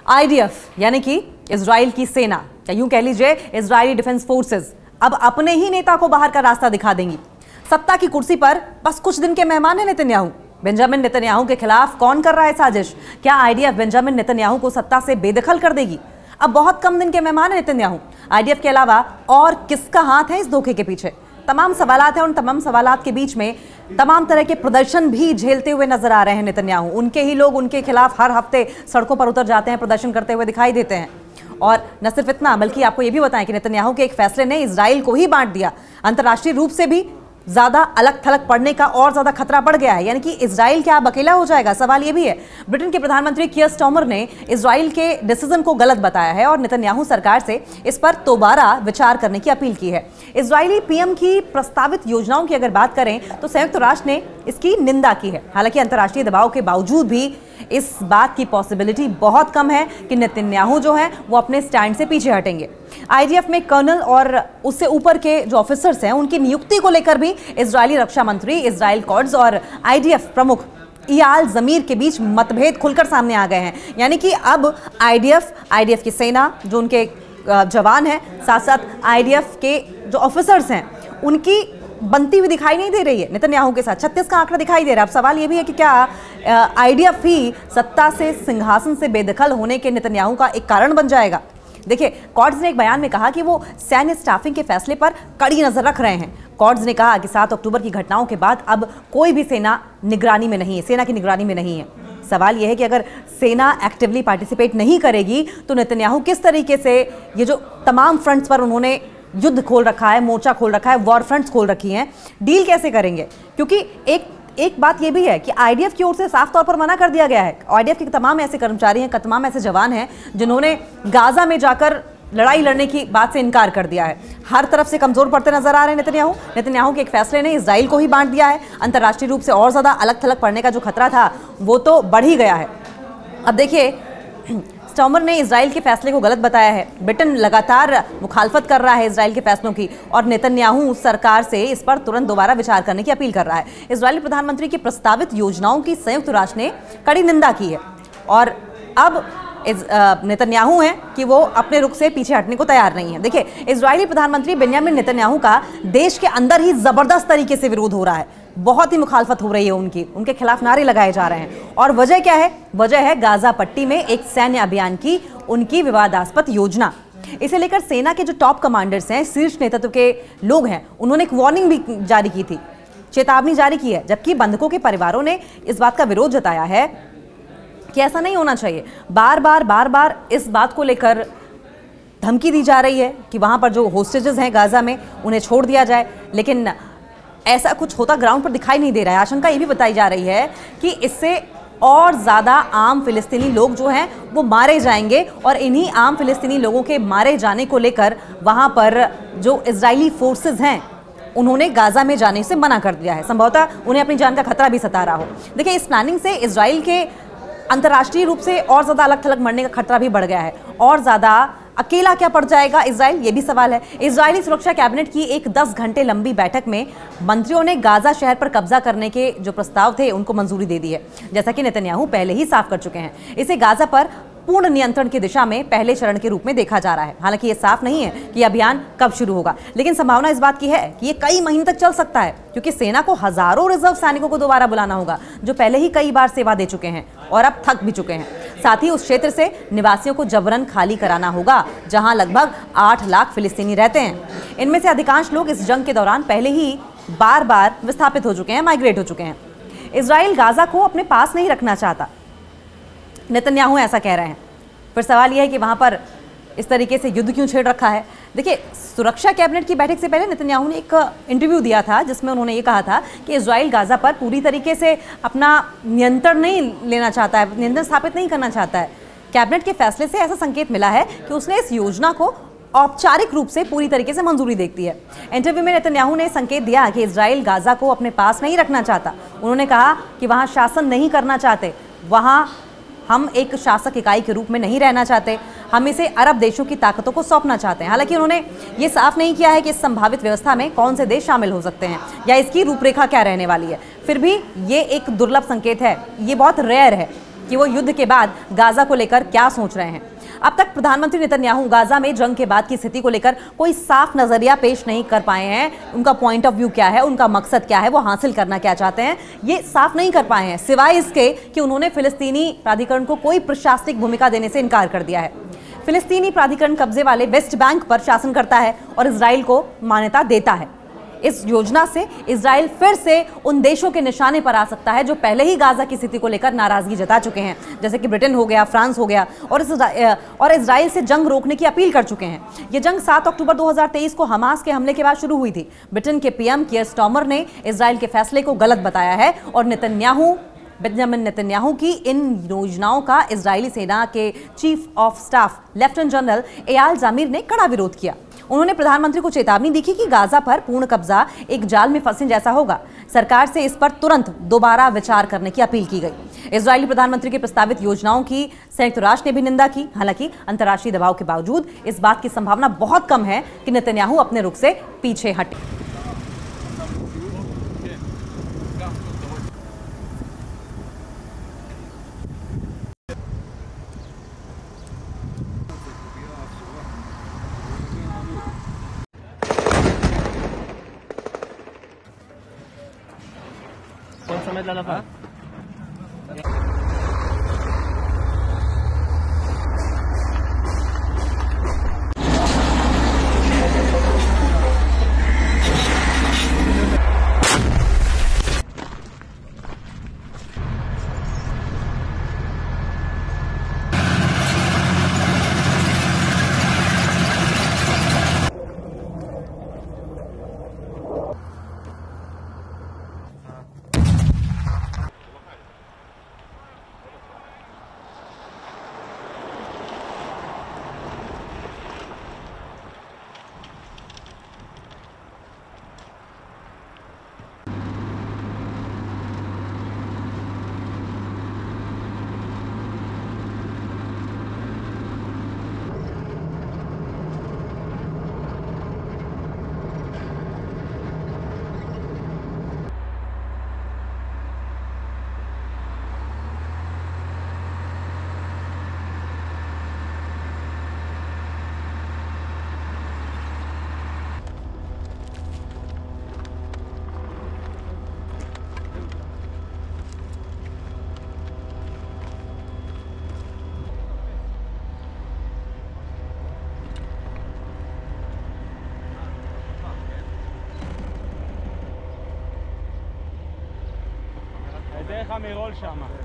IDF यानी कि Israel की सेना, या यूं कह लीजिए इजरायली डिफेंस फोर्सेस, अब अपने ही नेता को बाहर का रास्ता दिखा देंगी। सत्ता की कुर्सी पर बस कुछ दिन के मेहमान है नेतन्याहू। बेंजामिन नेतन्याहू के खिलाफ कौन कर रहा है साजिश? क्या आईडीएफ बेंजामिन नेतन्याहू को सत्ता से बेदखल कर देगी? अब बहुत कम दिन के मेहमान है नेतन्याहू। आईडीएफ के अलावा और किसका हाथ है इस धोखे के पीछे? तमाम सवालात हैं। उन तमाम सवालात के बीच में तमाम तरह के प्रदर्शन भी झेलते हुए नजर आ रहे हैं नेतन्याहू। उनके ही लोग उनके खिलाफ हर हफ्ते सड़कों पर उतर जाते हैं, प्रदर्शन करते हुए दिखाई देते हैं। और न सिर्फ इतना, बल्कि आपको यह भी बताएं कि नेतन्याहू के एक फैसले ने इजराइल को ही बांट दिया। अंतर्राष्ट्रीय रूप से भी ज्यादा अलग थलग पड़ने का और ज्यादा खतरा बढ़ गया है, यानी कि इजराइल क्या अब अकेला हो जाएगा? सवाल यह भी है। ब्रिटेन के प्रधानमंत्री कियर स्टार्मर ने इजराइल के डिसीजन को गलत बताया है और नेतन्याहू सरकार से इस पर दोबारा विचार करने की अपील की है। इजरायली पीएम की प्रस्तावित योजनाओं की अगर बात करें तो संयुक्त राष्ट्र ने इसकी निंदा की है। हालांकि अंतर्राष्ट्रीय दबाव के बावजूद भी इस बात की पॉसिबिलिटी बहुत कम है कि नेतन्याहू जो है वो अपने स्टैंड से पीछे हटेंगे। आईडीएफ में कर्नल और उससे ऊपर के जो ऑफिसर्स हैं उनकी नियुक्ति को लेकर भी इजरायली रक्षा मंत्री, इजराइल कॉर्ड्स और आईडीएफ प्रमुख इयाल जमीर के बीच मतभेद खुलकर सामने आ गए हैं। यानी कि अब आईडीएफ की सेना, जो उनके जवान हैं, साथ साथ आईडीएफ के जो ऑफिसर्स हैं, उनकी बनती हुई दिखाई नहीं दे रही है नेतन्याहू के साथ। 36 का आंकड़ा दिखाई दे रहा है। अब सवाल यह भी है कि क्या आईडीएफ ही सत्ता से, सिंहासन से बेदखल होने के नेतन्याहू का एक कारण बन जाएगा? देखिए, कॉर्ड्स ने एक बयान में कहा कि वो सैन्य स्टाफिंग के फैसले पर कड़ी नजर रख रहे हैं। कॉर्ड्स ने कहा कि 7 अक्टूबर की घटनाओं के बाद अब कोई भी सेना की निगरानी में नहीं है। सवाल यह है कि अगर सेना एक्टिवली पार्टिसिपेट नहीं करेगी तो नेतन्याहू किस तरीके से ये जो तमाम फ्रंट्स पर उन्होंने युद्ध खोल रखा है, मोर्चा खोल रखा है, वॉर फ्रंट्स खोल रखी हैं, डील कैसे करेंगे? क्योंकि एक बात यह भी है कि आईडीएफ की ओर से साफ तौर पर मना कर दिया गया है। आईडीएफ के तमाम ऐसे कर्मचारी हैं, तमाम ऐसे जवान हैं जिन्होंने गाजा में जाकर लड़ाई लड़ने की बात से इनकार कर दिया है। हर तरफ से कमजोर पड़ते नजर आ रहे हैं नेतन्याहू के एक फैसले ने इजराइल को ही बांट दिया है। अंतर्राष्ट्रीय रूप से और ज्यादा अलग थलग पड़ने का जो खतरा था वो तो बढ़ ही गया है। अब देखिए, स्टार्मर ने इजराइल के फैसले को गलत बताया है। ब्रिटेन लगातार मुखालफत कर रहा है इजराइल के फैसलों की और नेतन्याहू सरकार से इस पर तुरंत दोबारा विचार करने की अपील कर रहा है। इजरायली प्रधानमंत्री की प्रस्तावित योजनाओं की संयुक्त राष्ट्र ने कड़ी निंदा की है और अब नेतन्याहू हैं कि वो अपने रुख से पीछे हटने को तैयार नहीं है। देखिए, इजरायली प्रधानमंत्री बेंजामिन नेतन्याहू का देश के अंदर ही जबरदस्त तरीके से विरोध हो रहा है। बहुत ही मुखालफत हो रही है उनके खिलाफ नारे लगाए जा रहे हैं। और वजह क्या है? वजह है गाजा पट्टी में एक सैन्य अभियान की उनकी विवादास्पद योजना। इसे लेकर सेना के जो टॉप कमांडर्स हैं, शीर्ष नेतृत्व के लोग हैं, उन्होंने एक वार्निंग भी जारी की थी, चेतावनी जारी की है। जबकि बंधकों के परिवारों ने इस बात का विरोध जताया है कि ऐसा नहीं होना चाहिए। बार बार इस बात को लेकर धमकी दी जा रही है कि वहां पर जो होस्टेजेस हैं गाजा में उन्हें छोड़ दिया जाए, लेकिन ऐसा कुछ होता ग्राउंड पर दिखाई नहीं दे रहा है। आशंका ये भी बताई जा रही है कि इससे और ज़्यादा आम फिलिस्तीनी लोग जो हैं वो मारे जाएंगे और इन्हीं आम फिलिस्तीनी लोगों के मारे जाने को लेकर वहाँ पर जो इजरायली फोर्सेस हैं उन्होंने गाजा में जाने से मना कर दिया है। संभवतः उन्हें अपनी जान का खतरा भी सता रहा हो। देखिए, इस प्लानिंग से इजराइल के अंतर्राष्ट्रीय रूप से और ज़्यादा अलग थलग मरने का खतरा भी बढ़ गया है। और ज़्यादा अकेला क्या पड़ जाएगा इजराइल, ये भी सवाल है। इजरायली सुरक्षा कैबिनेट की एक 10 घंटे लंबी बैठक में मंत्रियों ने गाजा शहर पर कब्जा करने के जो प्रस्ताव थे उनको मंजूरी दे दी है, जैसा कि नेतन्याहू पहले ही साफ कर चुके हैं। इसे गाजा पर पूर्ण नियंत्रण की दिशा में पहले चरण के रूप में देखा जा रहा है। हालांकि ये साफ नहीं है कि अभियान कब शुरू होगा, लेकिन संभावना इस बात की है कि ये कई महीने तक चल सकता है, क्योंकि सेना को हजारों रिजर्व सैनिकों को दोबारा बुलाना होगा जो पहले ही कई बार सेवा दे चुके हैं और अब थक भी चुके हैं। साथ ही उस क्षेत्र से निवासियों को जबरन खाली कराना होगा जहां लगभग 8 लाख फिलिस्तीनी रहते हैं। इनमें से अधिकांश लोग इस जंग के दौरान पहले ही बार विस्थापित हो चुके हैं, माइग्रेट हो चुके हैं। इजराइल गाजा को अपने पास नहीं रखना चाहता, नेतन्याहू ऐसा कह रहे हैं। फिर सवाल यह है कि वहां पर इस तरीके से युद्ध क्यों छेड़ रखा है? देखिए, सुरक्षा कैबिनेट की बैठक से पहले नेतन्याहू ने एक इंटरव्यू दिया था जिसमें उन्होंने ये कहा था कि इजराइल गाजा पर पूरी तरीके से अपना नियंत्रण नहीं लेना चाहता है, नियंत्रण स्थापित नहीं करना चाहता है। कैबिनेट के फैसले से ऐसा संकेत मिला है कि उसने इस योजना को औपचारिक रूप से पूरी तरीके से मंजूरी देती है। इंटरव्यू में नेतन्याहू ने संकेत दिया कि इजराइल गाजा को अपने पास नहीं रखना चाहता। उन्होंने कहा कि वहाँ शासन नहीं करना चाहते, वहाँ हम एक शासक इकाई के रूप में नहीं रहना चाहते, हम इसे अरब देशों की ताकतों को सौंपना चाहते हैं। हालांकि उन्होंने ये साफ नहीं किया है कि इस संभावित व्यवस्था में कौन से देश शामिल हो सकते हैं या इसकी रूपरेखा क्या रहने वाली है। फिर भी ये एक दुर्लभ संकेत है, ये बहुत रेयर है। कि वो युद्ध के बाद गाजा को लेकर क्या सोच रहे हैं। अब तक प्रधानमंत्री नेतन्याहू गाजा में जंग के बाद की स्थिति को लेकर कोई साफ नजरिया पेश नहीं कर पाए हैं। उनका पॉइंट ऑफ व्यू क्या है, उनका मकसद क्या है, वो हासिल करना क्या चाहते हैं, ये साफ नहीं कर पाए हैं, सिवाय इसके कि उन्होंने फिलिस्तीनी प्राधिकरण को कोई प्रशासनिक भूमिका देने से इनकार कर दिया है। फिलिस्तीनी प्राधिकरण कब्जे वाले वेस्ट बैंक पर शासन करता है और इजराइल को मान्यता देता है। इस योजना से इजराइल फिर से उन देशों के निशाने पर आ सकता है जो पहले ही गाजा की स्थिति को लेकर नाराजगी जता चुके हैं, जैसे कि ब्रिटेन हो गया, फ्रांस हो गया, और इजराइल से जंग रोकने की अपील कर चुके हैं। ये जंग 7 अक्टूबर 2023 को हमास के हमले के बाद शुरू हुई थी। ब्रिटेन के पीएम कीयर स्टार्मर ने इजराइल के फैसले को गलत बताया है और बेंजामिन नेतन्याहू की इन योजनाओं का इजरायली सेना के chief of staff lieutenant general Eyal Zamir ने कड़ा विरोध किया। उन्होंने प्रधानमंत्री को चेतावनी दी कि गाजा पर पूर्ण कब्जा एक जाल में फंसे जैसा होगा। सरकार से इस पर तुरंत दोबारा विचार करने की अपील की गई। इजरायली प्रधानमंत्री की प्रस्तावित योजनाओं की संयुक्त राष्ट्र ने भी निंदा की। हालांकि अंतर्राष्ट्रीय दबाव के बावजूद इस बात की संभावना बहुत कम है कि नेतन्याहू अपने रुख से पीछे हटे। कौन समझ लाला था? דרך המרול שם.